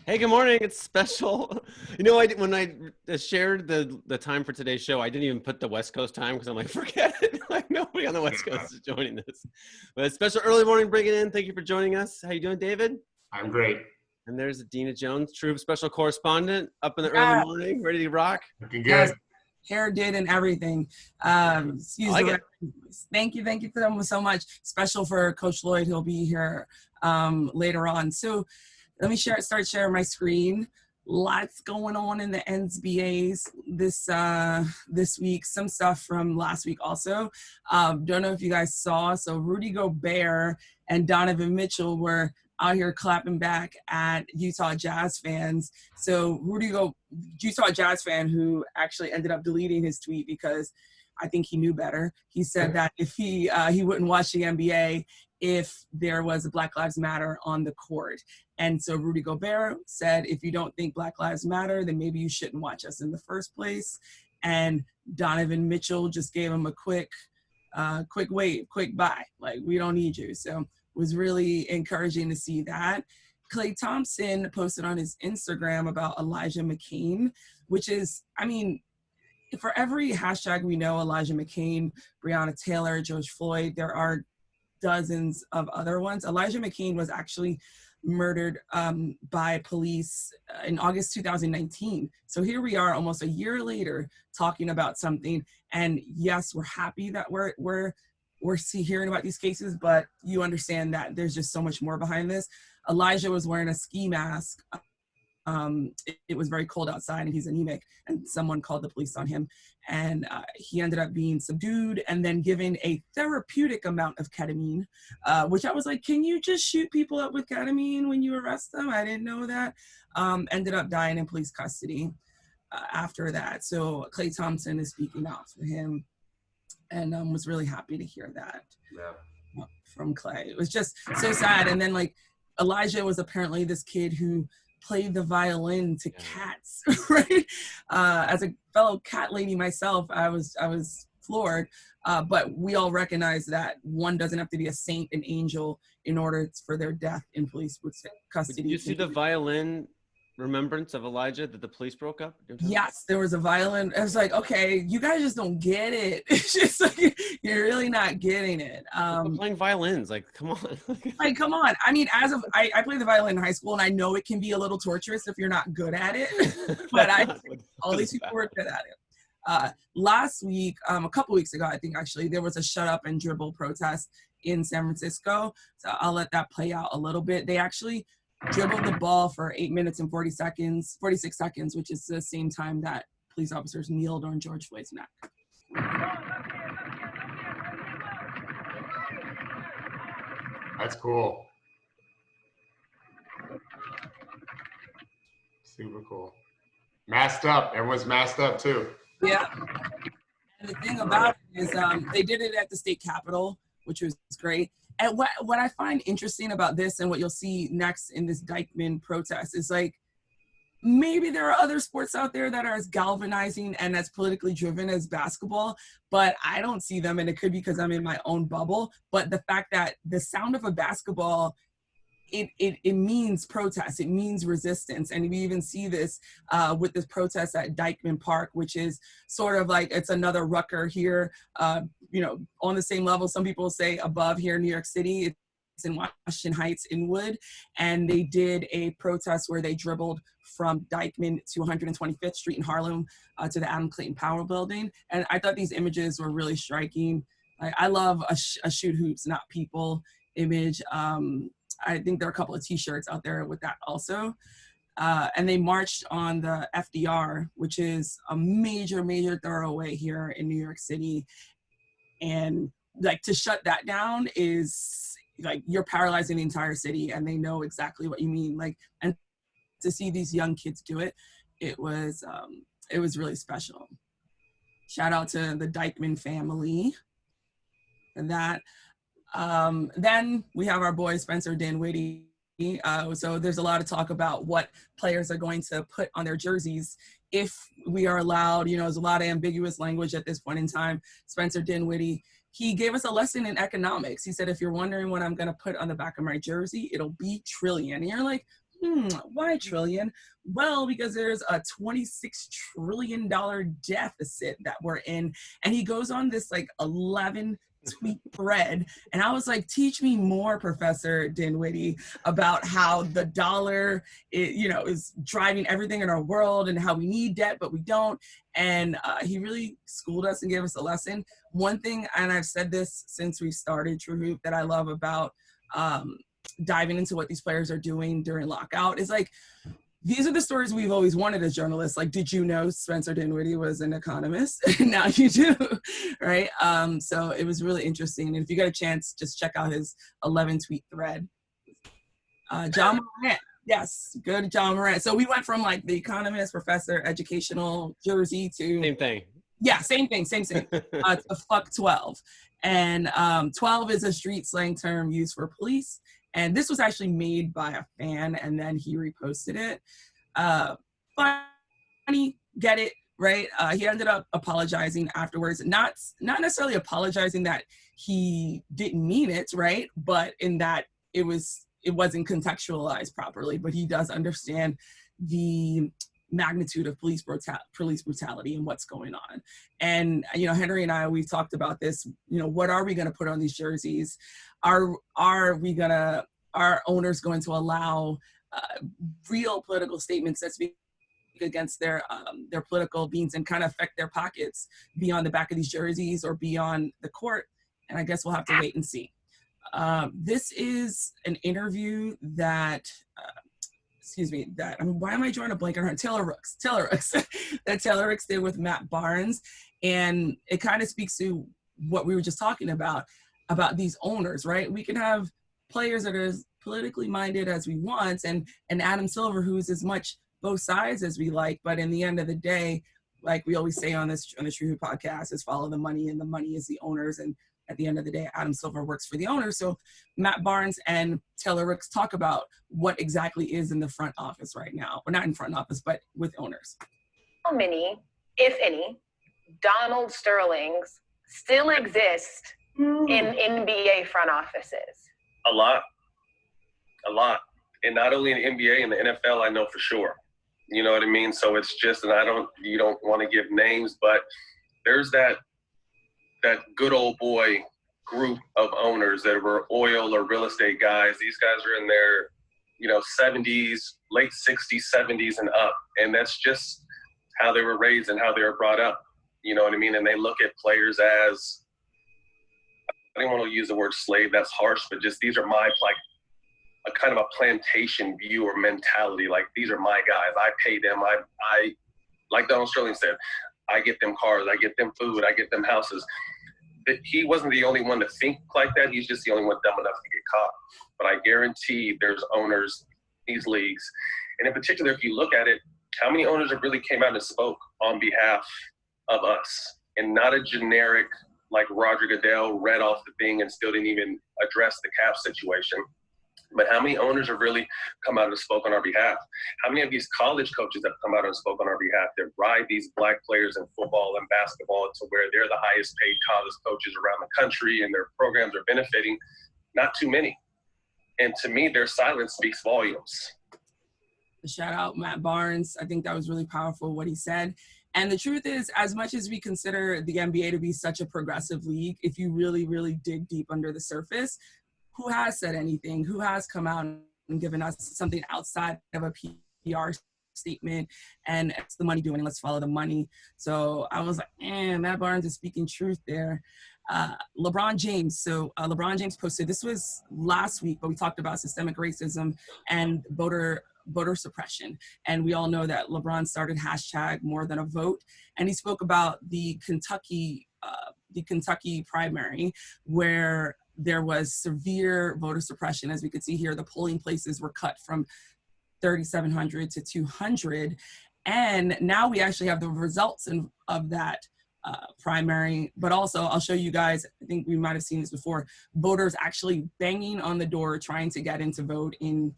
Hey, good morning. It's special. When I shared the time for today's show, I didn't even put the West Coast time because I'm like, forget it. Like nobody on the West Coast is joining this. But it's special early morning bringing in. Thank you for joining us. How you doing, David? I'm great. And there's Adena Jones, TrueHoop special correspondent, up in the Yeah. early morning, ready to rock. Looking Yes, good. hair did and everything. Excuse I like the it. Thank you so much. Special for Coach Lloyd. He'll be here later on. So let me start sharing my screen. Lots going on in the NBAs this week. Some stuff from last week also. Don't know if you guys saw. So Rudy Gobert and Donovan Mitchell were out here clapping back at Utah Jazz fans. So Utah Jazz fan who actually ended up deleting his tweet because I think he knew better. He said that if he wouldn't watch the NBA if there was a Black Lives Matter on the court. And so Rudy Gobert said, if you don't think Black Lives Matter, then maybe you shouldn't watch us in the first place. And Donovan Mitchell just gave him a quick wave, quick bye. Like, we don't need you. So it was really encouraging to see that. Klay Thompson posted on his Instagram about Elijah McCain, which is, I mean, for every hashtag we know, Elijah McCain, Breonna Taylor, George Floyd, there are dozens of other ones. Elijah McCain was actually murdered by police in August 2019. So here we are almost a year later talking about something. And yes, we're happy that we're hearing about these cases, but you understand that there's just so much more behind this. Elijah was wearing a ski mask. It was very cold outside and he's anemic, and someone called the police on him, and he ended up being subdued and then given a therapeutic amount of ketamine, which I was like, can you just shoot people up with ketamine when you arrest them? I didn't know that. Ended up dying in police custody after that. So Klay Thompson is speaking out for him, and was really happy to hear that from Klay. It was just so sad. And then like Elijah was apparently this kid who played the violin to cats, right? As a fellow cat lady myself, I was floored. But we all recognize that one doesn't have to be a saint, an angel, in order for their death in police custody. Did you see the violin remembrance of Elijah that the police broke up? Yes, there was a violin. I was like, okay, you guys just don't get it. It's just like, you're really not getting it. Playing violins, like, come on. Like, come on. I mean, I played the violin in high school, and I know it can be a little torturous if you're not good at it. But all these people were good at it. Last week, a couple weeks ago, I think actually, there was a shut up and dribble protest in San Francisco. So I'll let that play out a little bit. They actually dribbled the ball for 8 minutes and 46 seconds, which is the same time that police officers kneeled on George Floyd's neck. That's cool. Super cool. Masked up. Everyone's masked up too. Yeah. And the thing about it is they did it at the state capitol, which was great. And what I find interesting about this and what you'll see next in this Dyckman protest is like, maybe there are other sports out there that are as galvanizing and as politically driven as basketball, but I don't see them. And it could be because I'm in my own bubble. But the fact that the sound of a basketball, it means protest, it means resistance. And we even see this with this protest at Dyckman Park, which is sort of like, it's another Rucker here, on the same level. Some people say above here in New York City. It's in Washington Heights, Inwood. And they did a protest where they dribbled from Dyckman to 125th Street in Harlem to the Adam Clayton Powell building. And I thought these images were really striking. I love a shoot hoops, not people image. I think there are a couple of t-shirts out there with that also. And they marched on the FDR, which is a major, major thoroughway here in New York City. And like, to shut that down is like, you're paralyzing the entire city, and they know exactly what you mean. Like, and to see these young kids do it, it was really special. Shout out to the Dyckman family for that. Then we have our boy Spencer Dinwiddie. So there's a lot of talk about what players are going to put on their jerseys if we are allowed. There's a lot of ambiguous language at this point in time. Spencer Dinwiddie, he gave us a lesson in economics. He said, if you're wondering what I'm going to put on the back of my jersey, it'll be trillion. And you're like, Why trillion? Well, because there's a $26 trillion deficit that we're in. And he goes on this like 11 tweet thread. And I was like, teach me more, Professor Dinwiddie, about how the dollar is driving everything in our world and how we need debt, but we don't. And he really schooled us and gave us a lesson. One thing, and I've said this since we started TrueHoop, that I love about diving into what these players are doing during lockout is like, these are the stories we've always wanted as journalists. Like, did you know Spencer Dinwiddie was an economist? Now you do, right? So it was really interesting. And if you get a chance, just check out his 11 tweet thread. John Morant. Yes, good John Morant. So we went from like the economist, professor, educational jersey to Same thing. Yeah, same thing. To fuck 12. And 12 is a street slang term used for police. And this was actually made by a fan, and then he reposted it. Funny, get it, right? He ended up apologizing afterwards. Not necessarily apologizing that he didn't mean it, right? But in that it wasn't contextualized properly. But he does understand the magnitude of police brutality and what's going on. And Henry and I, we've talked about this. What are we going to put on these jerseys? Are owners going to allow real political statements that speak against their political beans and kind of affect their pockets beyond the back of these jerseys or beyond the court? And I guess we'll have to wait and see. This is an interview that why am I drawing a blank on her? Taylor Rooks that Taylor Rooks did with Matt Barnes. And it kind of speaks to what we were just talking about these owners, right? We can have players that are as politically minded as we want, and Adam Silver, who's as much both sides as we like, but in the end of the day, like we always say on the TrueHoop podcast, is follow the money, and the money is the owners. And at the end of the day, Adam Silver works for the owners. So Matt Barnes and Taylor Rooks talk about what exactly is in the front office right now. Well, not in front office, but with owners. How many, if any, Donald Sterlings still exist in NBA front offices? A lot. And not only in the NBA and the NFL, I know for sure. You know what I mean? So it's just, and you don't want to give names, but there's that good old boy group of owners that were oil or real estate guys. These guys are in their, 70s, late 60s, 70s and up. And that's just how they were raised and how they were brought up. You know what I mean? And they look at players as, I don't want to use the word slave, that's harsh, but just these are my, like, a kind of a plantation view or mentality. Like, these are my guys. I pay them. I like Donald Sterling said, I get them cars, I get them food, I get them houses. He wasn't the only one to think like that. He's just the only one dumb enough to get caught. But I guarantee there's owners in these leagues. And in particular, if you look at it, how many owners have really came out and spoke on behalf of us? And not a generic, like Roger Goodell read off the thing and still didn't even address the cap situation. But how many owners have really come out and spoke on our behalf? How many of these college coaches have come out and spoke on our behalf that ride these black players in football and basketball to where they're the highest paid college coaches around the country and their programs are benefiting? Not too many. And to me, their silence speaks volumes. Shout out Matt Barnes. I think that was really powerful what he said. And the truth is, as much as we consider the NBA to be such a progressive league, if you really, really dig deep under the surface, who has said anything? Who has come out and given us something outside of a PR statement? And it's the money doing, let's follow the money. So I was like, Matt Barnes is speaking truth there. LeBron James. So LeBron James posted, this was last week, but we talked about systemic racism and voter suppression. And we all know that LeBron started hashtag more than a vote. And he spoke about the Kentucky primary, where there was severe voter suppression. As we could see here, the polling places were cut from 3,700 to 200. And now we actually have the results of that primary. But also, I'll show you guys, I think we might have seen this before, voters actually banging on the door trying to get in to vote in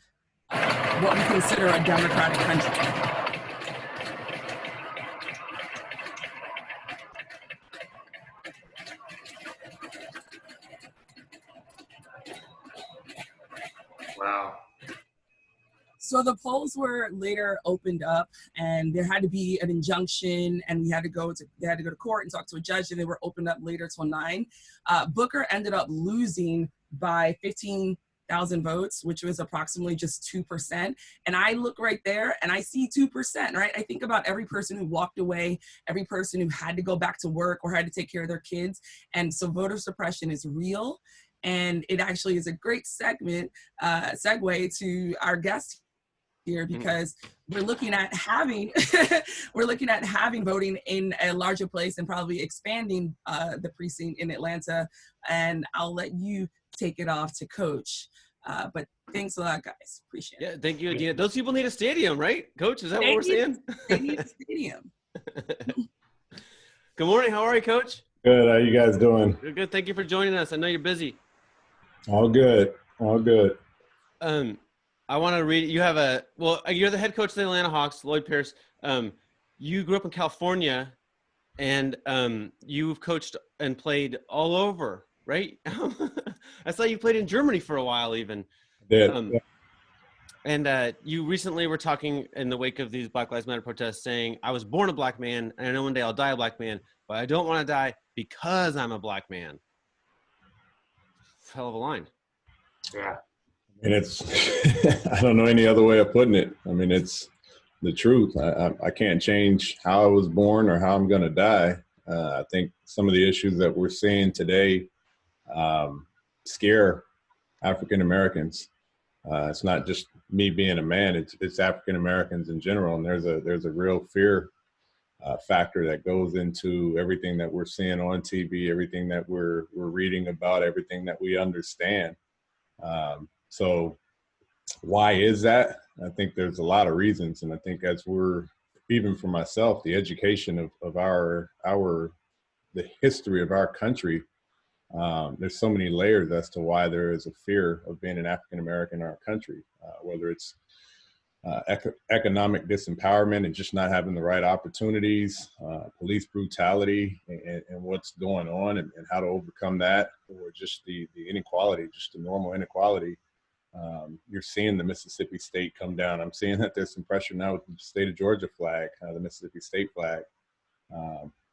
what we consider a democratic country. Wow. So the polls were later opened up, and there had to be an injunction, and they had to go to court and talk to a judge, and they were opened up later till 9. Booker ended up losing by 15,000 votes, which was approximately just 2%. And I look right there and I see 2%, right? I think about every person who walked away, every person who had to go back to work or had to take care of their kids. And so voter suppression is real. And it actually is a great segue to our guest here, because we're looking at having voting in a larger place and probably expanding the precinct in Atlanta. And I'll let you take it off to Coach. But thanks a lot, guys. Appreciate it. Yeah, thank you, Adena. Those people need a stadium, right, Coach? Is that what we're saying? They need a stadium. Good morning. How are you, Coach? Good. How you guys doing? Good. Thank you for joining us. I know you're busy. All good. All good. I want to read. You're the head coach of the Atlanta Hawks, Lloyd Pierce. You grew up in California, and you've coached and played all over, right? I saw you played in Germany for a while, even. Yeah. And you recently were talking in the wake of these Black Lives Matter protests, saying, "I was born a black man, and I know one day I'll die a black man, but I don't want to die because I'm a black man." Hell of a line. Yeah. And it's, I don't know any other way of putting it. I mean, it's the truth. I can't change how I was born or how I'm going to die. I think some of the issues that we're seeing today scare African Americans. It's not just me being a man, it's African Americans in general. And there's a real fear factor that goes into everything that we're seeing on TV, everything that we're reading about, everything that we understand. So why is that? I think there's a lot of reasons. And I think as we're, even for myself, the education of the history of our country, there's so many layers as to why there is a fear of being an African American in our country, whether it's economic disempowerment and just not having the right opportunities, police brutality and what's going on and how to overcome that, or just the inequality, just the normal inequality. You're seeing the Mississippi state come down. I'm seeing that there's some pressure now with the state of Georgia flag, the Mississippi state flag.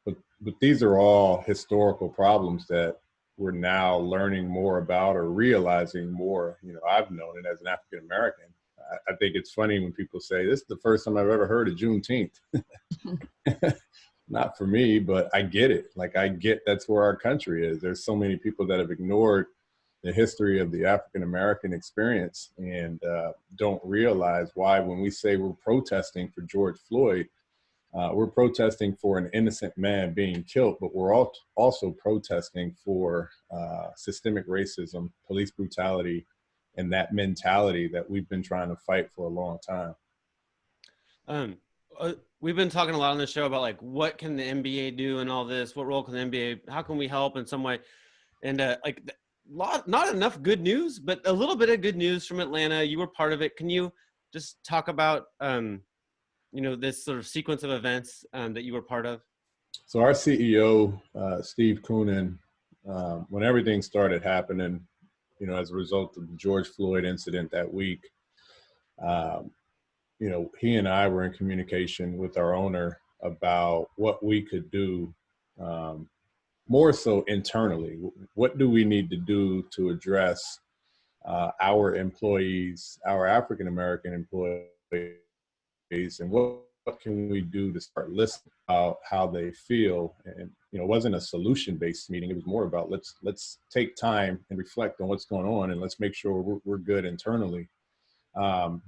But these are all historical problems that we're now learning more about or realizing more. You know, I've known it as an African American. I think it's funny when people say, this is the first time I've ever heard of Juneteenth. Not for me, but I get it. Like, I get that's where our country is. There's so many people that have ignored the history of the African American experience and don't realize why, when we say we're protesting for George Floyd, we're protesting for an innocent man being killed, but we're also protesting for systemic racism, police brutality, and that mentality that we've been trying to fight for a long time. We've been talking a lot on the show about, like, what can the NBA do and all this? What role can the NBA, how can we help in some way? And not enough good news, but a little bit of good news from Atlanta. You were part of it. Can you just talk about, this sort of sequence of events that you were part of? So our CEO, Steve Koonin, when everything started happening, as a result of the George Floyd incident that week, he and I were in communication with our owner about what we could do, more so internally. What do we need to do to address our employees, our African-American employees, and what can we do to start listening about how they feel? And it wasn't a solution-based meeting. It was more about let's take time and reflect on what's going on, and let's make sure we're good internally.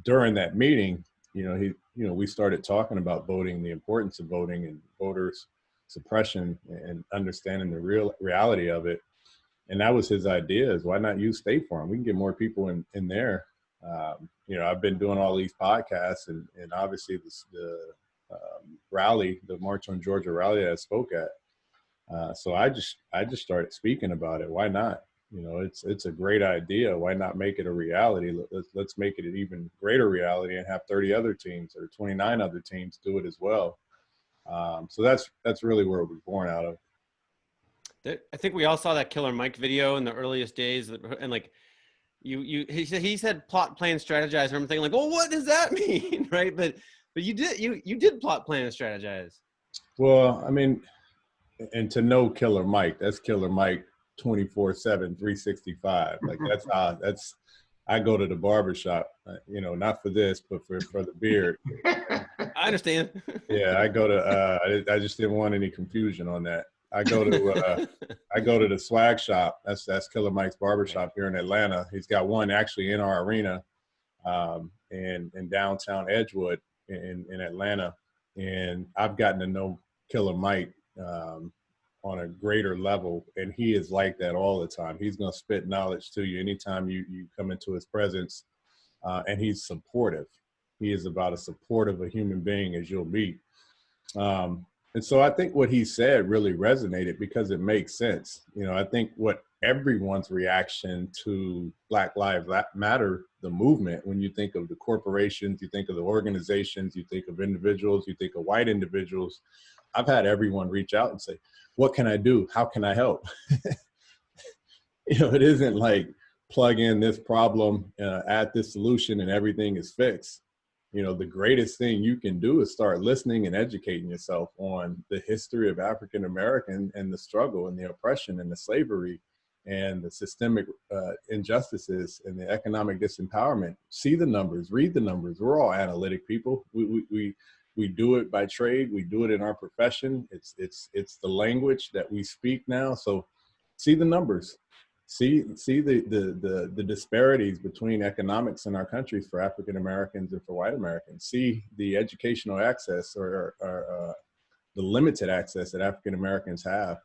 During that meeting, we started talking about voting, the importance of voting, and voters suppression, and understanding the real reality of it. And that was his idea: is why not use State Farm? We can get more people in there. I've been doing all these podcasts, and obviously the rally, the March on Georgia rally that I spoke at. So I just started speaking about it. Why not? It's a great idea. Why not make it a reality? Let's make it an even greater reality and have 30 other teams or 29 other teams do it as well. So that's really where it was born out of. I think we all saw that Killer Mike video in the earliest days, and he said plot, plan, strategize, and I'm thinking like, well, what does that mean? Right. But you did plot, plan, and strategize. Well, I mean, and to know Killer Mike, that's Killer Mike 24/7, 365. Like I go to the barbershop, not for this, but for the beard. I understand. Yeah, I go to, I just didn't want any confusion on that. I go to the swag shop. That's Killer Mike's barbershop here in Atlanta. He's got one actually in our arena, in downtown Edgewood in Atlanta. And I've gotten to know Killer Mike on a greater level, and he is like that all the time. He's going to spit knowledge to you anytime you come into his presence, and he's supportive. He is about as supportive a human being as you'll meet. And so I think what he said really resonated because it makes sense. I think what everyone's reaction to Black Lives Matter, the movement, when you think of the corporations, you think of the organizations, you think of individuals, you think of white individuals, I've had everyone reach out and say, what can I do? How can I help? It isn't like plug in this problem, add this solution, and everything is fixed. The greatest thing you can do is start listening and educating yourself on the history of African American and the struggle and the oppression and the slavery and the systemic injustices and the economic disempowerment. See the numbers, read the numbers. We're all analytic people. We do it by trade. We do it in our profession. It's the language that we speak now. So see the numbers. See the disparities between economics in our countries for African Americans and for white Americans. See the educational access or the limited access that African Americans have.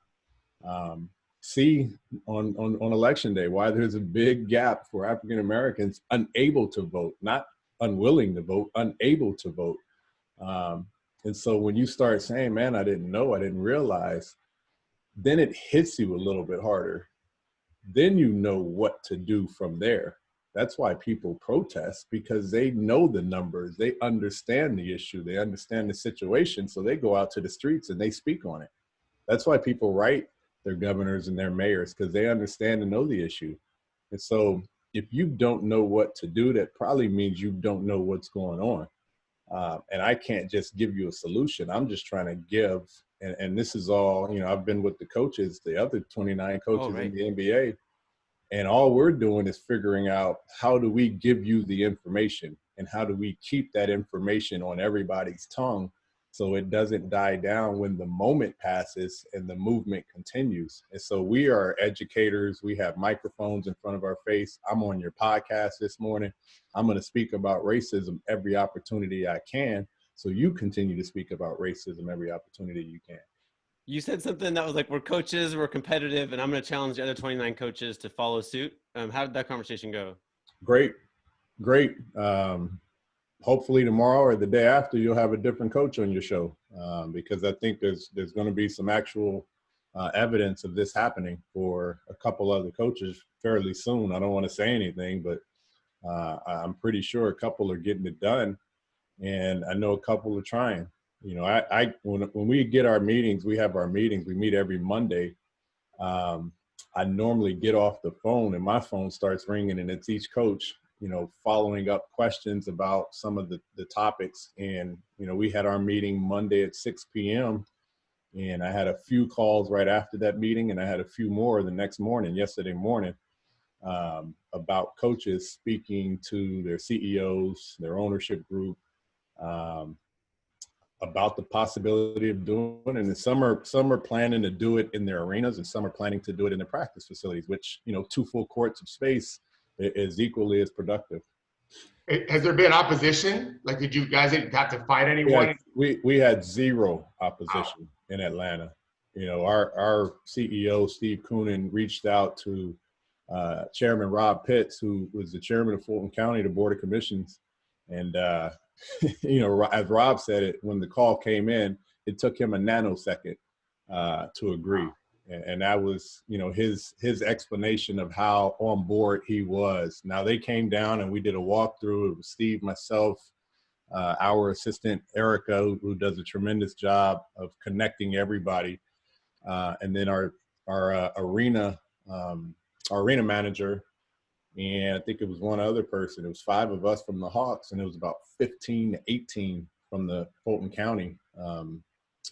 See on election day why there's a big gap for African Americans unable to vote, not unwilling to vote, unable to vote. And so when you start saying, man, I didn't know, I didn't realize, then it hits you a little bit harder. Then you know what to do from there. That's why people protest, because they know the numbers, they understand the issue, they understand the situation, so they go out to the streets and they speak on it. That's why people write their governors and their mayors, because they understand and know the issue. And so if you don't know what to do, that probably means you don't know what's going on. And I can't just give you a solution. I'm just trying to give, and this is all, I've been with the coaches, the other 29 coaches in the NBA, and all we're doing is figuring out how do we give you the information and how do we keep that information on everybody's tongue so it doesn't die down when the moment passes and the movement continues. And so we are educators. We have microphones in front of our face. I'm on your podcast this morning. I'm going to speak about racism every opportunity I can. So you continue to speak about racism every opportunity you can. You said something that was like, we're coaches, we're competitive, and I'm going to challenge the other 29 coaches to follow suit. How did that conversation go? Great. Hopefully tomorrow or the day after, you'll have a different coach on your show, because I think there's going to be some actual evidence of this happening for a couple other coaches fairly soon. I don't want to say anything, but I'm pretty sure a couple are getting it done, and I know a couple are trying. When we get our meetings, we have our meetings. We meet every Monday. I normally get off the phone and my phone starts ringing, and it's each coach, following up questions about some of the topics. And, we had our meeting Monday at 6 p.m. and I had a few calls right after that meeting, and I had a few more the next morning, yesterday morning, about coaches speaking to their CEOs, their ownership group, about the possibility of doing it. And some are planning to do it in their arenas, and some are planning to do it in their practice facilities, which, 2 full courts of space is equally as productive. Has there been opposition? Like, did you guys have to fight anyone? We had zero opposition in Atlanta. Our CEO, Steve Koonin, reached out to Chairman Rob Pitts, who was the chairman of Fulton County, the Board of Commissions. And, as Rob said it, when the call came in, it took him a nanosecond to agree. And that was, his explanation of how on board he was. Now they came down and we did a walkthrough. It was Steve, myself, our assistant, Erica, who does a tremendous job of connecting everybody. And then our arena manager, And I think it was one other person. It was 5 of us from the Hawks, and it was about 15 to 18 from the Fulton County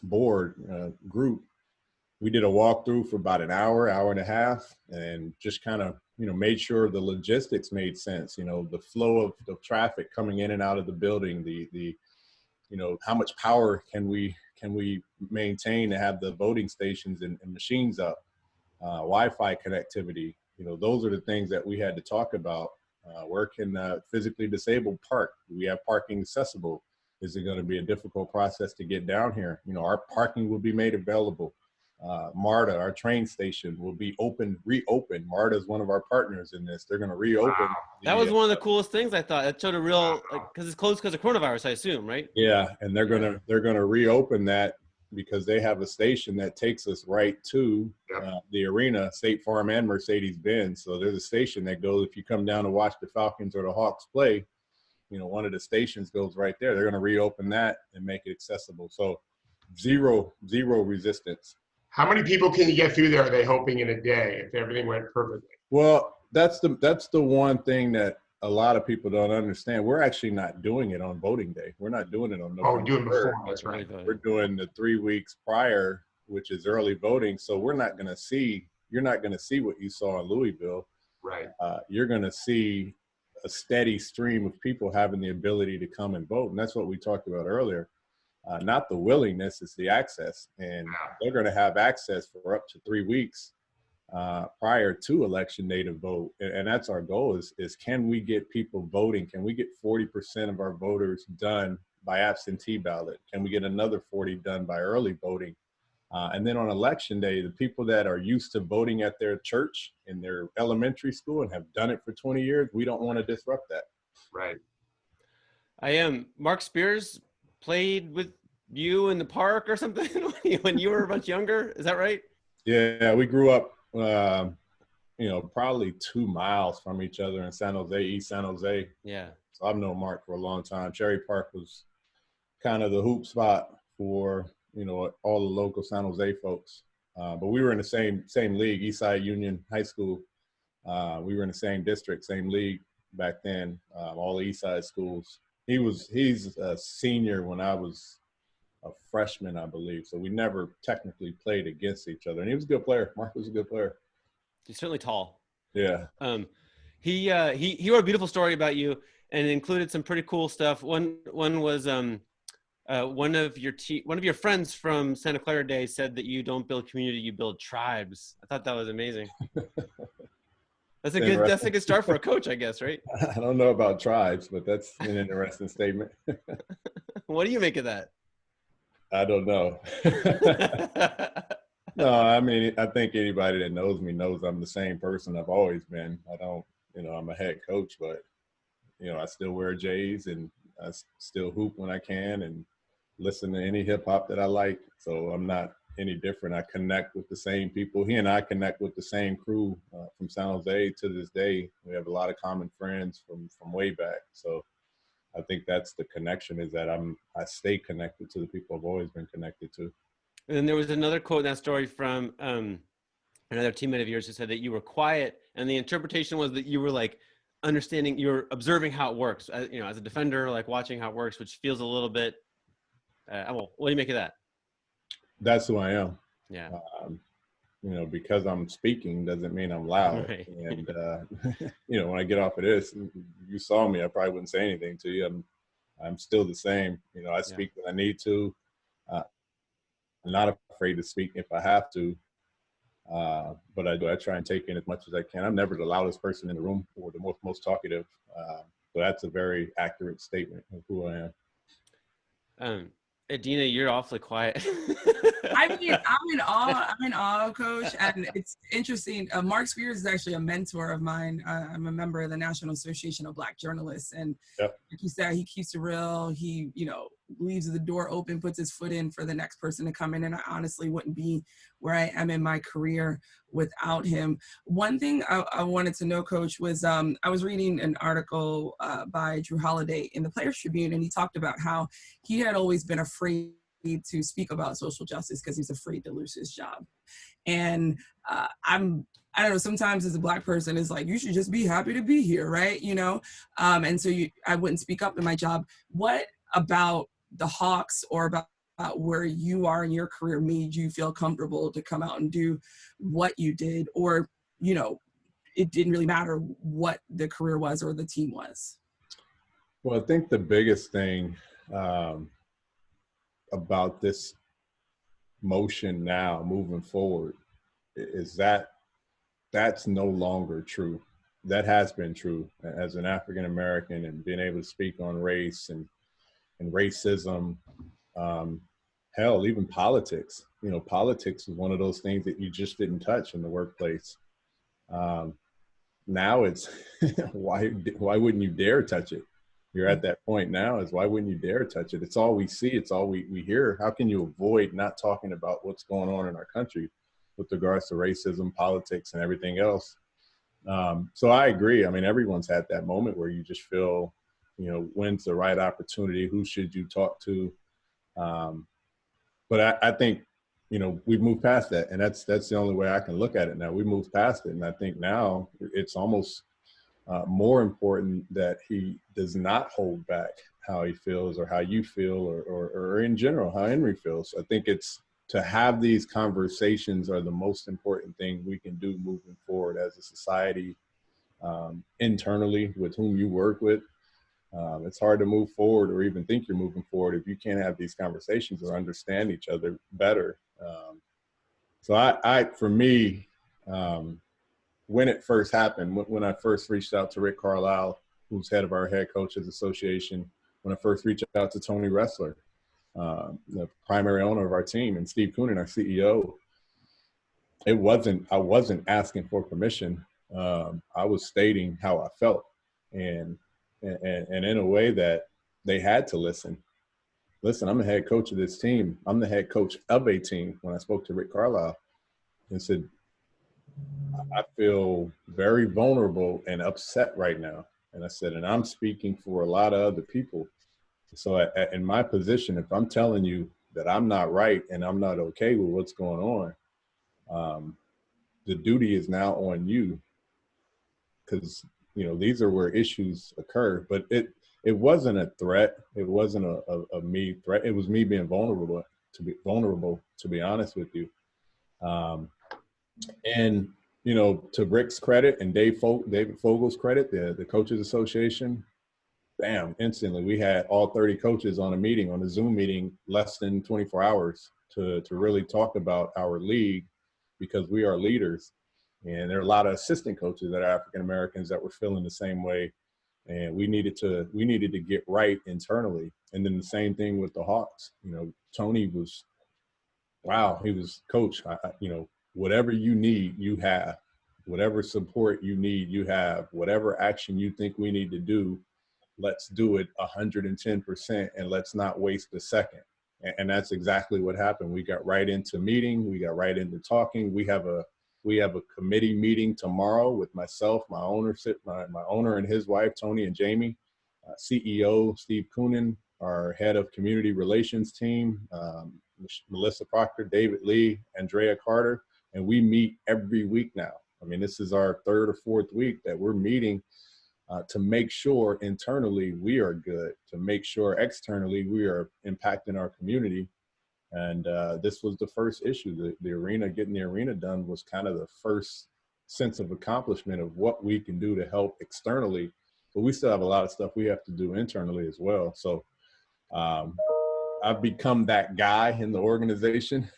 board group. We did a walkthrough for about an hour, hour and a half, and just kind of, made sure the logistics made sense. The flow of the traffic coming in and out of the building, the how much power can we maintain to have the voting stations and machines up, Wi-Fi connectivity. Those are the things that we had to talk about. Where can physically disabled park? Do we have parking accessible? Is it going to be a difficult process to get down here? Our parking will be made available. MARTA, our train station, will be reopened. MARTA is one of our partners in this. They're going to reopen. Wow. That was one of the coolest things I thought. It showed a real, because it's closed because of coronavirus, I assume, right? Yeah, and they're gonna reopen that because they have a station that takes us right to the arena, State Farm and Mercedes-Benz. So there's a station that goes, if you come down to watch the Falcons or the Hawks play, one of the stations goes right there. They're going to reopen that and make it accessible. So zero resistance. How many people can you get through there, are they hoping, in a day if everything went perfectly? Well, that's the one thing that a lot of people don't understand. We're actually not doing it on voting day. We're not doing it on November. Oh, we're doing before. That's right. We're doing the 3 weeks prior, which is early voting. So you're not going to see what you saw in Louisville. Right. You're going to see a steady stream of people having the ability to come and vote. And that's what we talked about earlier. Not the willingness, it's the access. And they're going to have access for up to 3 weeks prior to election day to vote. And that's our goal is can we get people voting? Can we get 40% of our voters done by absentee ballot? Can we get another 40 done by early voting? And then on election day, the people that are used to voting at their church in their elementary school and have done it for 20 years, we don't want to disrupt that. Right. I am. Marc Spears played with you in the park or something when you were much younger. Is that right? Yeah, we grew up, probably 2 miles from each other in San Jose, East San Jose. Yeah. So I've known Marc for a long time. Cherry Park was kind of the hoop spot for, all the local San Jose folks. But we were in the same league, Eastside Union High School. We were in the same district, same league back then, all the Eastside schools. He's a senior when I was a freshman, I believe. So we never technically played against each other. And he was a good player. Marc was a good player. He's certainly tall. Yeah. He wrote a beautiful story about you and included some pretty cool stuff. One was one of your friends from Santa Clara Day said that you don't build community, you build tribes. I thought that was amazing. That's a good start for a coach, I guess, right? I don't know about tribes, but that's an interesting statement. What do you make of that? I don't know. No, I mean, I think anybody that knows me knows I'm the same person I've always been. I don't, I'm a head coach, but, I still wear J's and I still hoop when I can and listen to any hip hop that I like. So I'm not any different. I connect with the same people. He and I connect with the same crew from San Jose to this day. We have a lot of common friends from way back. So I think that's the connection, is that I stay connected to the people I've always been connected to. And then there was another quote in that story from another teammate of yours who said that you were quiet, and the interpretation was that you were like understanding, you're observing how it works, as a defender, like watching how it works, which feels a little bit. What do you make of that? That's who I am. Yeah. Because I'm speaking doesn't mean I'm loud. Right. And, when I get off of this, you saw me, I probably wouldn't say anything to you. I'm still the same. I speak when I need to. I'm not afraid to speak if I have to. But I try and take in as much as I can. I'm never the loudest person in the room or the most talkative. So that's a very accurate statement of who I am. Adena, you're awfully quiet. I'm in awe, Coach. And it's interesting. Marc Spears is actually a mentor of mine. I'm a member of the National Association of Black Journalists. And like you said, he keeps it real. He, leaves the door open, puts his foot in for the next person to come in. And I honestly wouldn't be where I am in my career without him. One thing I wanted to know, Coach, was I was reading an article by Drew Holiday in the Players Tribune, and he talked about how he had always been afraid to speak about social justice because he's afraid to lose his job. And I'm I don't know, sometimes as a Black person, it's like, you should just be happy to be here, right? You know? And so I wouldn't speak up in my job. What about the Hawks or about where you are in your career made you feel comfortable to come out and do what you did? Or, you know, it didn't really matter what the career was or the team was? Well, I think the biggest thing about this motion now moving forward is that that's no longer true. That has been true as an African American, and being able to speak on race and racism, hell, even politics. You know, politics is one of those things that you just didn't touch in the workplace. Now it's why wouldn't you dare touch it? You're at that point now, is why wouldn't you dare touch it? It's all we see. It's all we hear. How can you avoid not talking about what's going on in our country with regards to racism, politics, and everything else? So I agree. I mean, everyone's had that moment where you just feel, you know, when's the right opportunity? Who should you talk to? But I think, you know, we've moved past that, and that's the only way I can look at it now. We moved past it, and I think now it's almost more important that he does not hold back how he feels or how you feel or in general how Henry feels. I think it's to have these conversations are the most important thing we can do moving forward as a society, internally with whom you work with. It's hard to move forward or even think you're moving forward if you can't have these conversations or understand each other better. So I for me, when it first happened, when I first reached out to Rick Carlisle, who's head of our head coaches association, when I first reached out to Tony Ressler, the primary owner of our team, and Steve Koonin, our CEO, I wasn't asking for permission. I was stating how I felt, and in a way that they had to listen. Listen, I'm the head coach of this team. I'm the head coach of a team. When I spoke to Rick Carlisle and said, I feel very vulnerable and upset right now. And I said, and I'm speaking for a lot of other people. So in my position, if I'm telling you that I'm not right and I'm not okay with what's going on, the duty is now on you, because, you know, these are where issues occur. But it wasn't a threat. It wasn't a me threat. It was me being vulnerable, to be honest with you. And, you know, to Rick's credit and David Fogel's credit, the Coaches Association, bam, instantly we had all 30 coaches on a Zoom meeting, less than 24 hours to really talk about our league, because we are leaders. And there are a lot of assistant coaches that are African Americans that were feeling the same way. And we needed to get right internally. And then the same thing with the Hawks. You know, Tony was, wow, he was coach. You know, whatever you need, you have. Whatever support you need, you have. Whatever action you think we need to do, let's do it 110%, and let's not waste a second. And that's exactly what happened. We got right into meeting. We got right into talking. We have a committee meeting tomorrow with myself, my owner and his wife, Tony and Jamie, CEO Steve Koonin, our head of community relations team, Melissa Proctor, David Lee, Andrea Carter, and we meet every week now. I mean, this is our third or fourth week that we're meeting to make sure internally we are good, to make sure externally we are impacting our community. And this was the first issue. Getting the arena done was kind of the first sense of accomplishment of what we can do to help externally. But we still have a lot of stuff we have to do internally as well. So I've become that guy in the organization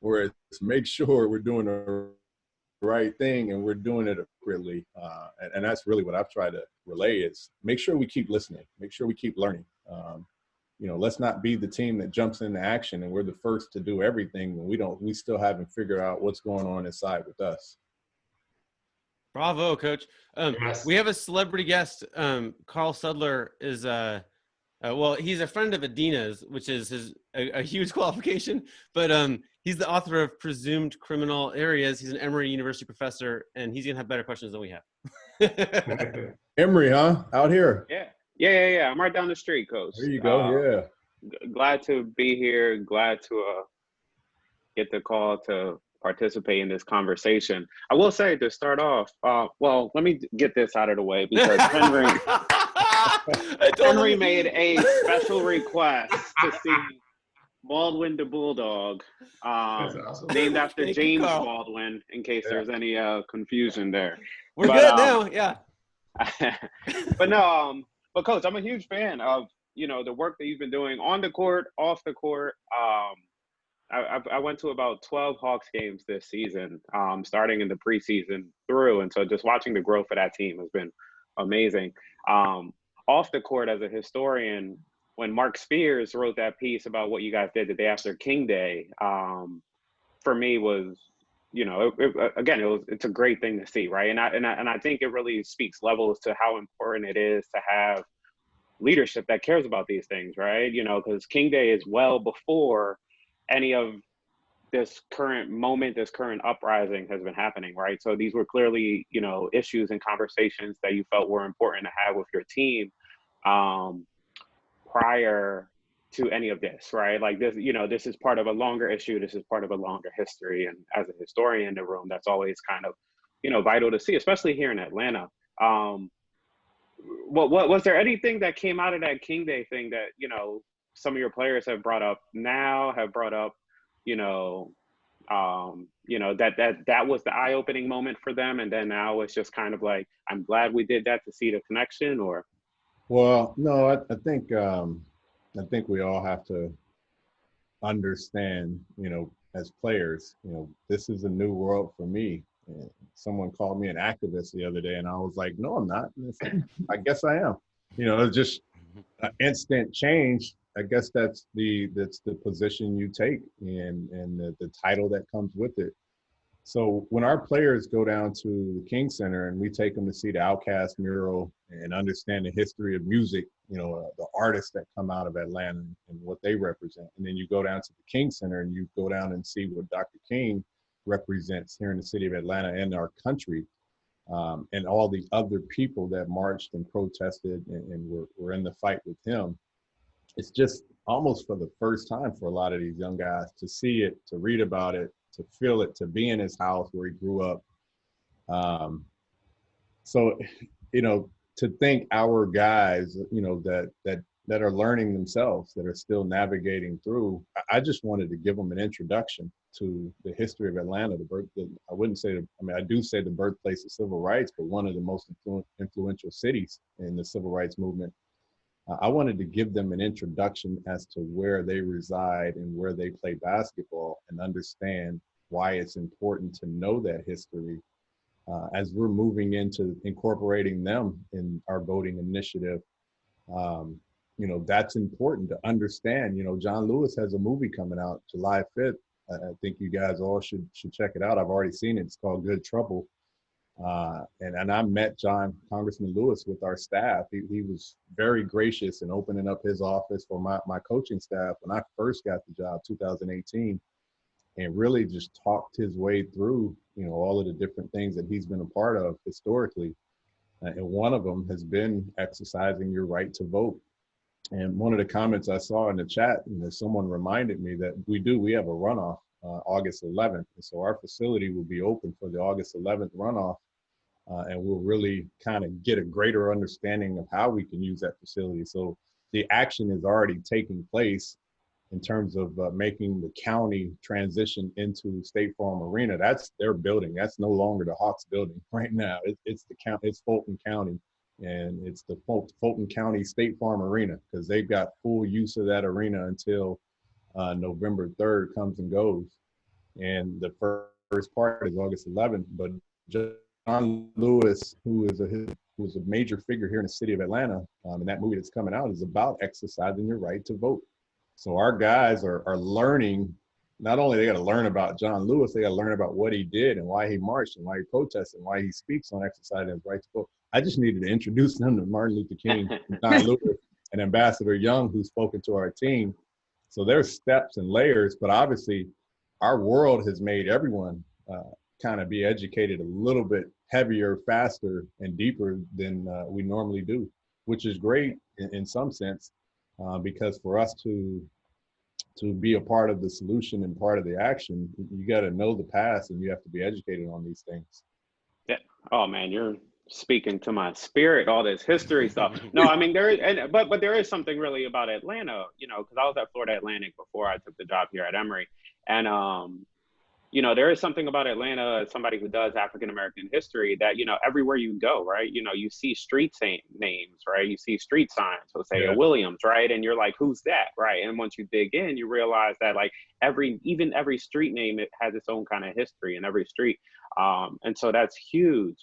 where it's make sure we're doing the right thing and we're doing it appropriately. And that's really what I've tried to relay, is make sure we keep listening, make sure we keep learning. You know, let's not be the team that jumps into action and we're the first to do everything when we still haven't figured out what's going on inside with us. Bravo, Coach. Yes. We have a celebrity guest. Carl Sudler is, well, he's a friend of Adena's, which is a huge qualification, but he's the author of Presumed Criminal Areas. He's an Emory University professor, and he's going to have better questions than we have. Emory, huh? Out here. Yeah. I'm right down the street, Coach. There you go. Yeah. Glad to be here. Glad to get the call to participate in this conversation. I will say to start off, well, let me get this out of the way because Henry made a special request to see Baldwin the Bulldog, awesome. named after Thank you, James Carl. Baldwin, in case there's any confusion there. We're But, good now. Yeah. but no, but Coach, I'm a huge fan of, you know, the work that you've been doing on the court, off the court. I went to about 12 Hawks games this season, starting in the preseason through. And so just watching the growth of that team has been amazing. Off the court, as a historian, when Marc Spears wrote that piece about what you guys did the day after King Day, for me was, you know, it's a great thing to see, right? And I think it really speaks levels to how important it is to have leadership that cares about these things, right? You know, because King Day is well before any of this current moment, this current uprising has been happening, right? So these were clearly, you know, issues and conversations that you felt were important to have with your team prior to any of this, right? Like this, you know, this is part of a longer issue. This is part of a longer history. And as a historian in the room, that's always kind of, you know, vital to see, especially here in Atlanta. What was there anything that came out of that King Day thing that, you know, some of your players have brought up, you know, that was the eye-opening moment for them, and then now it's just kind of like, I'm glad we did that to see the connection? Or Well, no, I think we all have to understand, you know, as players, you know, this is a new world for me. And someone called me an activist the other day, and I was like, no, I'm not. I guess I am. You know, it's just an instant change. I guess that's the position you take and the title that comes with it. So when our players go down to the King Center and we take them to see the Outkast mural and understand the history of music, you know, the artists that come out of Atlanta and what they represent. And then you go down to the King Center and you go down and see what Dr. King represents here in the city of Atlanta and our country, and all the other people that marched and protested and were in the fight with him. It's just almost for the first time for a lot of these young guys to see it, to read about it, to feel it, to be in his house where he grew up. So, you know, to think our guys, you know, that are learning themselves, that are still navigating through, I just wanted to give them an introduction to the history of Atlanta, I do say the birthplace of civil rights, but one of the most influential cities in the civil rights movement. I wanted to give them an introduction as to where they reside and where they play basketball and understand why it's important to know that history as we're moving into incorporating them in our voting initiative. You know, that's important to understand. You know, John Lewis has a movie coming out July 5th. I think you guys all should check it out. I've already seen it. It's called Good Trouble. And I met Congressman Lewis with our staff. He was very gracious in opening up his office for my coaching staff when I first got the job, 2018, and really just talked his way through, you know, all of the different things that he's been a part of historically. And one of them has been exercising your right to vote. And one of the comments I saw in the chat, you know, someone reminded me that we have a runoff August 11th. And so our facility will be open for the August 11th runoff. And we'll really kind of get a greater understanding of how we can use that facility. So the action is already taking place in terms of making the county transition into State Farm Arena. That's their building. That's no longer the Hawks building right now. It's Fulton County, and it's the Fulton County State Farm Arena, because they've got full use of that arena until November 3rd comes and goes. And the first part is August 11th, but John Lewis, who is a major figure here in the city of Atlanta, and that movie that's coming out is about exercising your right to vote. So our guys are learning. Not only they got to learn about John Lewis, they got to learn about what he did and why he marched and why he protested and why he speaks on exercising his right to vote. I just needed to introduce them to Martin Luther King, and John Lewis, and Ambassador Young, who's spoken to our team. So there's steps and layers, but obviously our world has made everyone kind of be educated a little bit heavier, faster, and deeper than we normally do, which is great in some sense, because for us to to be a part of the solution and part of the action, you got to know the past and you have to be educated on these things. Yeah. Oh man, you're speaking to my spirit, all this history stuff. No, I mean, but there is something really about Atlanta, you know, because I was at Florida Atlantic before I took the job here at Emory. And, you know, there is something about Atlanta, as somebody who does African-American history, that, you know, everywhere you go, right, you know, you see street names, right? You see street signs, so say a Williams, right? And you're like, who's that, right? And once you dig in, you realize that like even every street name, it has its own kind of history in every street. And so that's huge.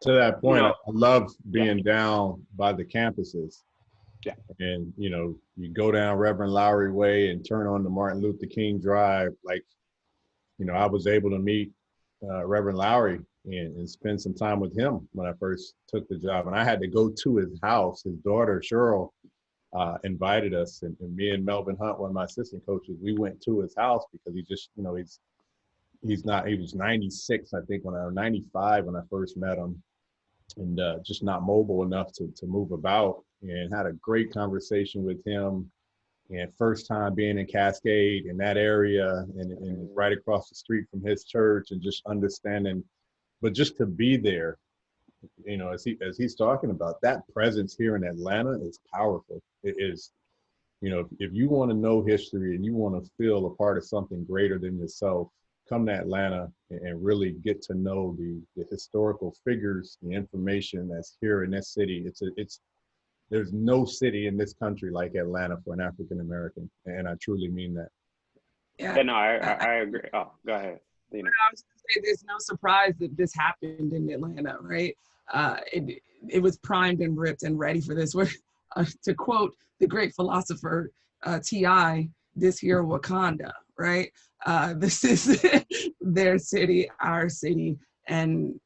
To that point, you know, I love being down by the campuses. Yeah. And, you know, you go down Reverend Lowry Way and turn on the Martin Luther King Drive. Like, you know, I was able to meet Reverend Lowry and spend some time with him when I first took the job. And I had to go to his house. His daughter, Cheryl, invited us. And me and Melvin Hunt, one of my assistant coaches, we went to his house because he just, you know, he was 96, I think, 95 when I first met him. And just not mobile enough to move about, and had a great conversation with him. And first time being in Cascade in that area and right across the street from his church, and just understanding, but just to be there, you know, as he's talking about, that presence here in Atlanta is powerful. It is, you know, if you want to know history and you want to feel a part of something greater than yourself, come to Atlanta and really get to know the historical figures, the information that's here in this city. There's no city in this country like Atlanta for an African American, and I truly mean that. Yeah, no, I agree. Oh, go ahead, Dina. I was going to say, there's no surprise that this happened in Atlanta, right? It was primed and ripped and ready for this. Where, to quote the great philosopher T.I., this here Wakanda, right? This is their city, our city, and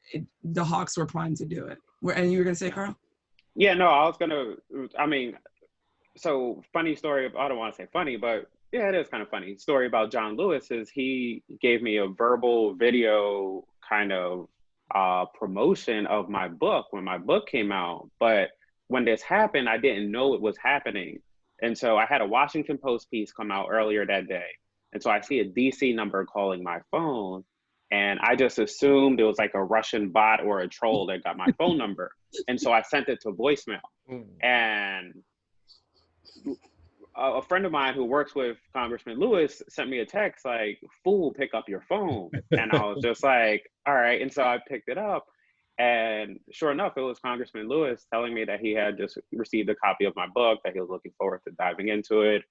the Hawks were primed to do it. And you were going to say, Carl? Yeah, no, I mean, so funny story, I don't want to say funny, but yeah, it is kind of funny. Story about John Lewis is he gave me a verbal video kind of promotion of my book when my book came out. But when this happened, I didn't know it was happening. And so I had a Washington Post piece come out earlier that day. And so I see a DC number calling my phone, and I just assumed it was like a Russian bot or a troll that got my phone number. And so I sent it to voicemail. And a friend of mine who works with Congressman Lewis sent me a text like, "Fool, pick up your phone." And I was just like, all right. And so I picked it up. And sure enough, it was Congressman Lewis telling me that he had just received a copy of my book, that he was looking forward to diving into it.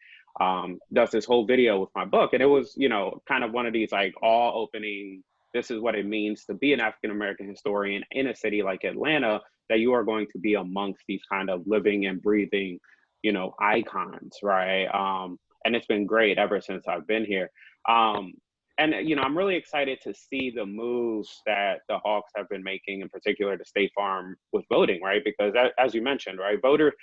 Does this whole video with my book. And it was, you know, kind of one of these like all opening, this is what it means to be an African-American historian in a city like Atlanta, that you are going to be amongst these kind of living and breathing, you know, icons, right? And it's been great ever since I've been here. And, you know, I'm really excited to see the moves that the Hawks have been making, in particular to State Farm with voting, right? Because as you mentioned, right, voter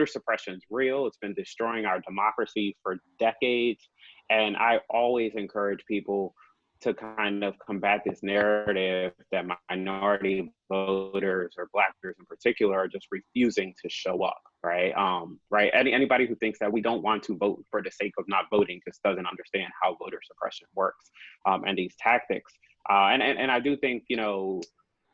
suppression is real. It's been destroying our democracy for decades. And I always encourage people to kind of combat this narrative that minority voters or Black voters in particular are just refusing to show up, right? Right. Anybody who thinks that we don't want to vote for the sake of not voting just doesn't understand how voter suppression works and these tactics. And I do think, you know,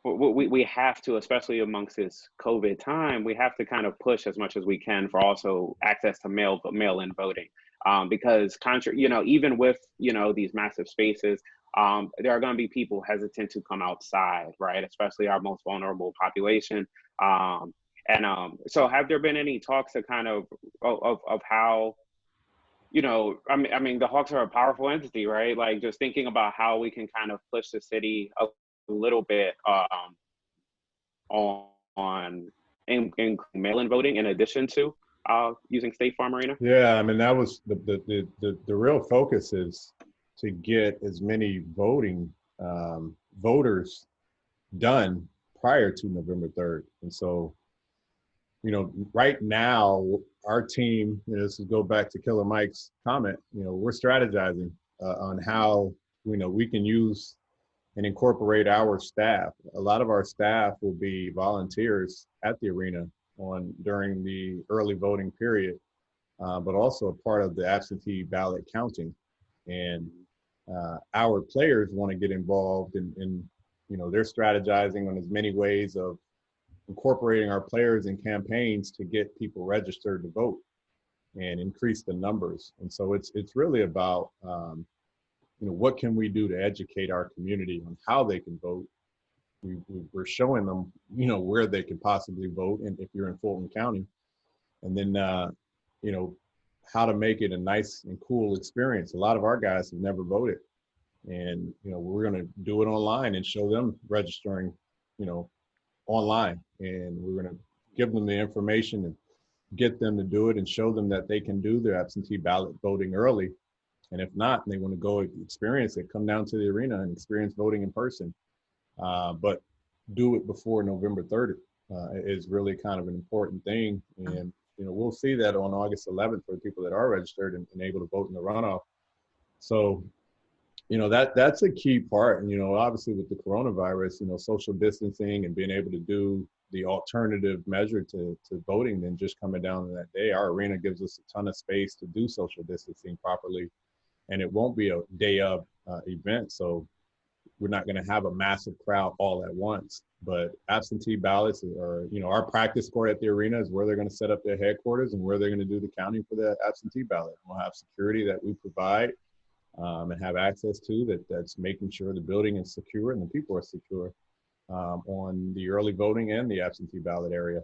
we have to, especially amongst this COVID time, we have to kind of push as much as we can for also access to mail-in voting. Because you know, even with, you know, these massive spaces, there are going to be people hesitant to come outside, right? Especially our most vulnerable population. So have there been any talks to kind of how, you know, I mean, the Hawks are a powerful entity, right? Like just thinking about how we can kind of push the city a little bit on mail-in voting in addition to using State Farm Arena? Yeah, I mean, that was the real focus is to get as many voters done prior to November 3rd. And so, you know, right now, our team, you know, this is go back to Killer Mike's comment, you know, we're strategizing on how, you know, we can use and incorporate our staff. A lot of our staff will be volunteers at the arena during the early voting period. but also a part of the absentee ballot counting. And our players want to get involved in, you know, they're strategizing on as many ways of incorporating our players in campaigns to get people registered to vote and increase the numbers. And so it's really about, you know, what can we do to educate our community on how they can vote. We're showing them, you know, where they can possibly vote, and if you're in Fulton County, and then, you know, how to make it a nice and cool experience. A lot of our guys have never voted, and, you know, we're going to do it online and show them registering, you know, online, and we're going to give them the information and get them to do it and show them that they can do their absentee ballot voting early. And if not, and they want to go experience it, come down to the arena and experience voting in person. But do it before November 30th is really kind of an important thing. And, you know, we'll see that on August 11th for the people that are registered and able to vote in the runoff. So, you know, that's a key part. And, you know, obviously with the coronavirus, you know, social distancing and being able to do the alternative measure to voting than just coming down on that day. Our arena gives us a ton of space to do social distancing properly, and it won't be a day of event. So we're not going to have a massive crowd all at once. But absentee ballots are, you know, our practice court at the arena is where they're going to set up their headquarters and where they're going to do the counting for the absentee ballot. We'll have security that we provide and have access to that's making sure the building is secure and the people are secure on the early voting and the absentee ballot area.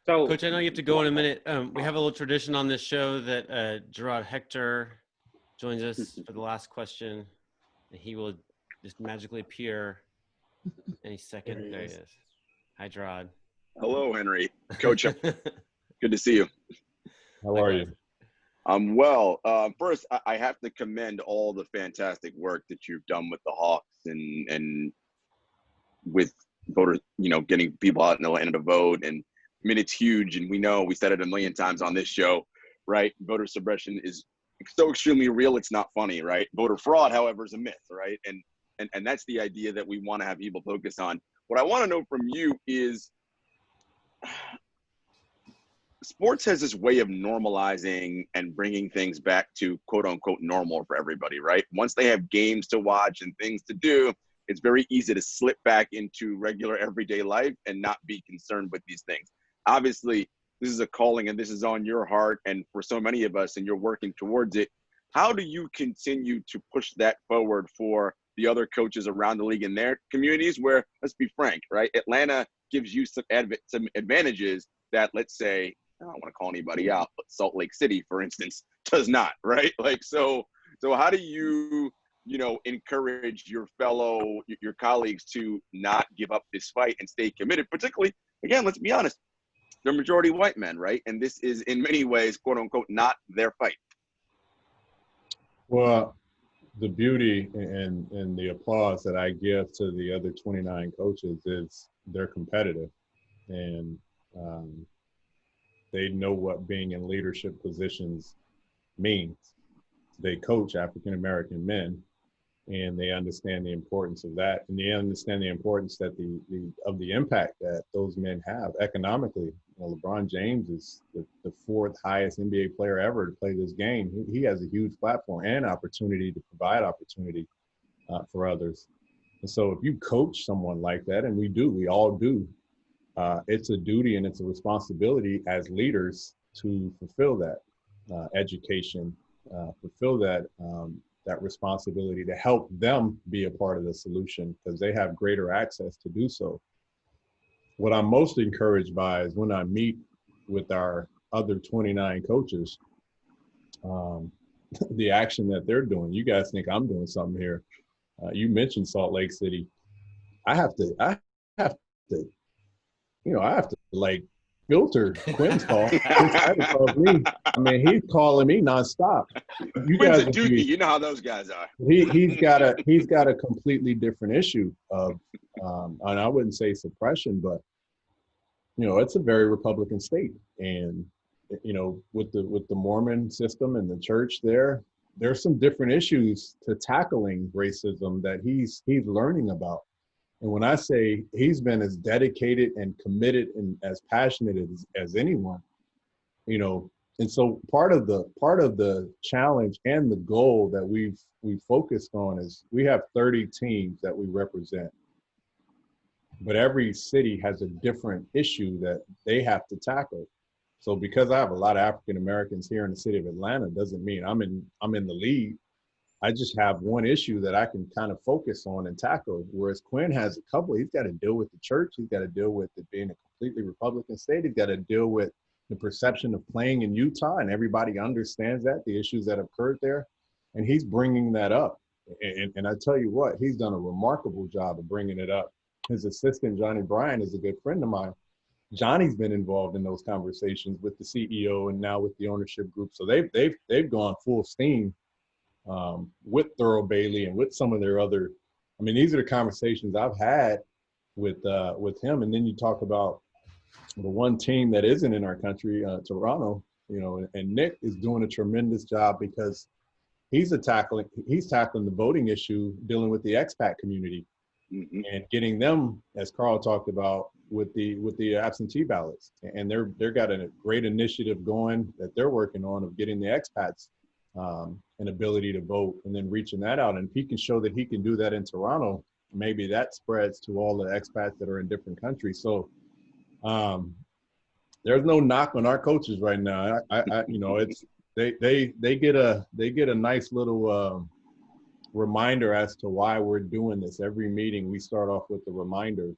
So, Coach, I know you have to go in a minute. We have a little tradition on this show that Gerard Hector joins us for the last question. And he will just magically appear any second. There he is. Hi, Gerard. Hello, Henry. Coach, good to see you. How are you? I'm well. First, I have to commend all the fantastic work that you've done with the Hawks and with voters, you know, getting people out in Atlanta to vote. And I mean, it's huge. And we said it a million times on this show, right? Voter suppression is so extremely real. It's not funny, right? Voter fraud, however, is a myth, right? And that's the idea that we want to have people focus on. What I want to know from you is sports has this way of normalizing and bringing things back to quote unquote normal for everybody, right? Once they have games to watch and things to do, it's very easy to slip back into regular everyday life and not be concerned with these things. Obviously, this is a calling and this is on your heart and for so many of us, and you're working towards it. How do you continue to push that forward for the other coaches around the league in their communities where, let's be frank, right? Atlanta gives you some advantages that, let's say, I don't want to call anybody out, but Salt Lake City, for instance, does not, right? Like, so how do you, you know, encourage your colleagues to not give up this fight and stay committed, particularly, again, let's be honest, they're majority white men, right? And this is in many ways, quote unquote, not their fight. Well, the beauty and the applause that I give to the other 29 coaches is they're competitive, and they know what being in leadership positions means. They coach African-American men, and they understand the importance of that, and they understand the importance that of the impact that those men have economically. You know, LeBron James is the fourth highest NBA player ever to play this game. He has a huge platform and opportunity to provide opportunity for others. And so if you coach someone like that, and we all do, it's a duty and it's a responsibility as leaders to fulfill that education, fulfill that responsibility to help them be a part of the solution because they have greater access to do so. What I'm most encouraged by is when I meet with our other 29 coaches, the action that they're doing. You guys think I'm doing something here. You mentioned Salt Lake City. I have to like filter Quinn's call. I mean, he's calling me nonstop. Quinn's a dookie. You know how those guys are. He's got a completely different issue of, and I wouldn't say suppression, but you know, it's a very Republican state, and you know, with the Mormon system and the church there's some different issues to tackling racism that he's learning about. And when I say he's been as dedicated and committed and as passionate as anyone, you know, And so part of the challenge and the goal that we focused on is we have 30 teams that we represent, but every city has a different issue that they have to tackle. So because I have a lot of African Americans here in the city of Atlanta doesn't mean I'm in the lead. I just have one issue that I can kind of focus on and tackle. Whereas Quinn has a couple. He's got to deal with the church. He's got to deal with it being a completely Republican state. He's got to deal with the perception of playing in Utah, and everybody understands that, the issues that occurred there. And he's bringing that up. And I tell you what, he's done a remarkable job of bringing it up. His assistant, Johnny Bryan, is a good friend of mine. Johnny's been involved in those conversations with the CEO and now with the ownership group. So they've gone full steam with Thurl Bailey and with some of their other. I mean, these are the conversations I've had with him. And then you talk about the one team that isn't in our country, Toronto, and Nick is doing a tremendous job because he's tackling the voting issue, dealing with the expat community, and getting them, as Carl talked about, with the absentee ballots. And they're got a great initiative going that they're working on of getting the expats an ability to vote, and then reaching that out. And if he can show that he can do that in Toronto, maybe that spreads to all the expats that are in different countries. So there's no knock on our coaches right now. It's they get a nice little reminder as to why we're doing this. Every meeting we start off with a reminder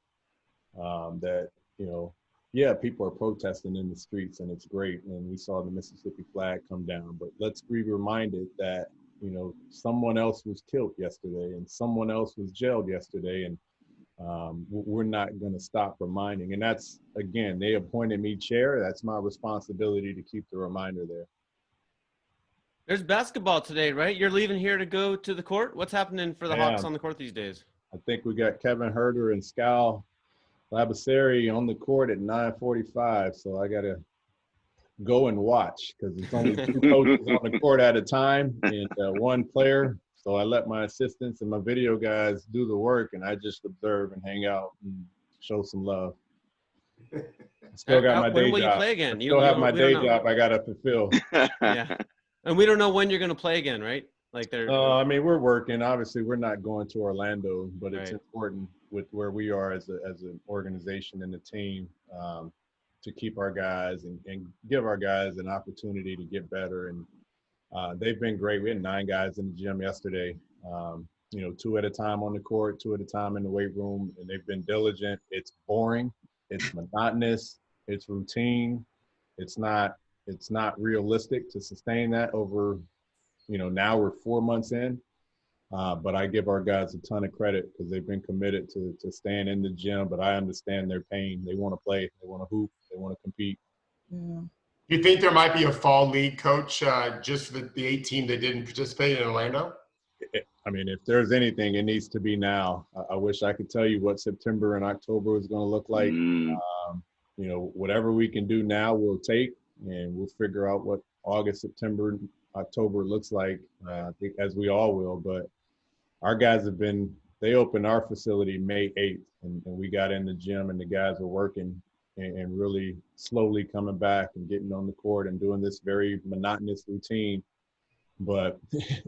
that people are protesting in the streets, and it's great. And we saw the Mississippi flag come down, but let's be reminded that, someone else was killed yesterday and someone else was jailed yesterday. And we're not going to stop reminding. And that's, again, they appointed me chair. That's my responsibility to keep the reminder there. There's basketball today, right? You're leaving here to go to the court. What's happening for the Hawks on the court these days? I think we got Kevin Herter and Scal Labaseri on the court at 9:45, so I got to go and watch because it's only two coaches on the court at a time and one player. So I let my assistants and my video guys do the work, and I just observe and hang out and show some love. Still got my day job. When will you play again? Still have my day job I got to fulfill. Yeah, and we don't know when you're going to play again, right? Like I mean, we're working. Obviously, we're not going to Orlando, but it's important with where we are as an organization and a team to keep our guys and give our guys an opportunity to get better. And they've been great. We had 9 guys in the gym yesterday, 2 at a time on the court, 2 at a time in the weight room, and they've been diligent. It's boring. It's monotonous. It's routine. It's not realistic to sustain that over, now we're 4 months in. But I give our guys a ton of credit because they've been committed to staying in the gym. But I understand their pain. They want to play. They want to hoop. They want to compete. Yeah. Do you think there might be a fall league, coach, just for the 8 team that didn't participate in Orlando? I mean, if there's anything, it needs to be now. I wish I could tell you what September and October is going to look like. Whatever we can do now, we'll take, and we'll figure out what August, September, October looks like, as we all will. But our guys they opened our facility May 8th, and we got in the gym, and the guys were working and really slowly coming back and getting on the court and doing this very monotonous routine. But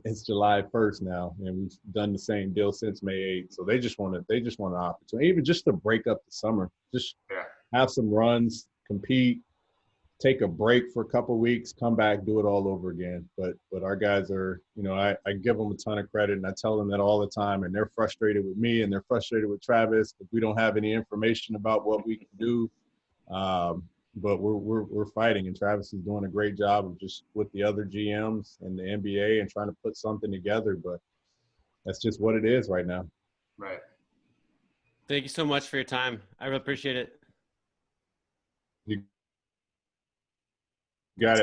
it's July 1st now, and we've done the same deal since May 8th. So they just want an opportunity, even just to break up the summer, just have some runs, compete, take a break for a couple of weeks, come back, do it all over again. But our guys are, I give them a ton of credit, and I tell them that all the time, and they're frustrated with me and they're frustrated with Travis if we don't have any information about what we can do. But we're fighting, and Travis is doing a great job of just with the other GMs and the NBA and trying to put something together. But that's just what it is right now. Right. Thank you so much for your time. I really appreciate it. You got it.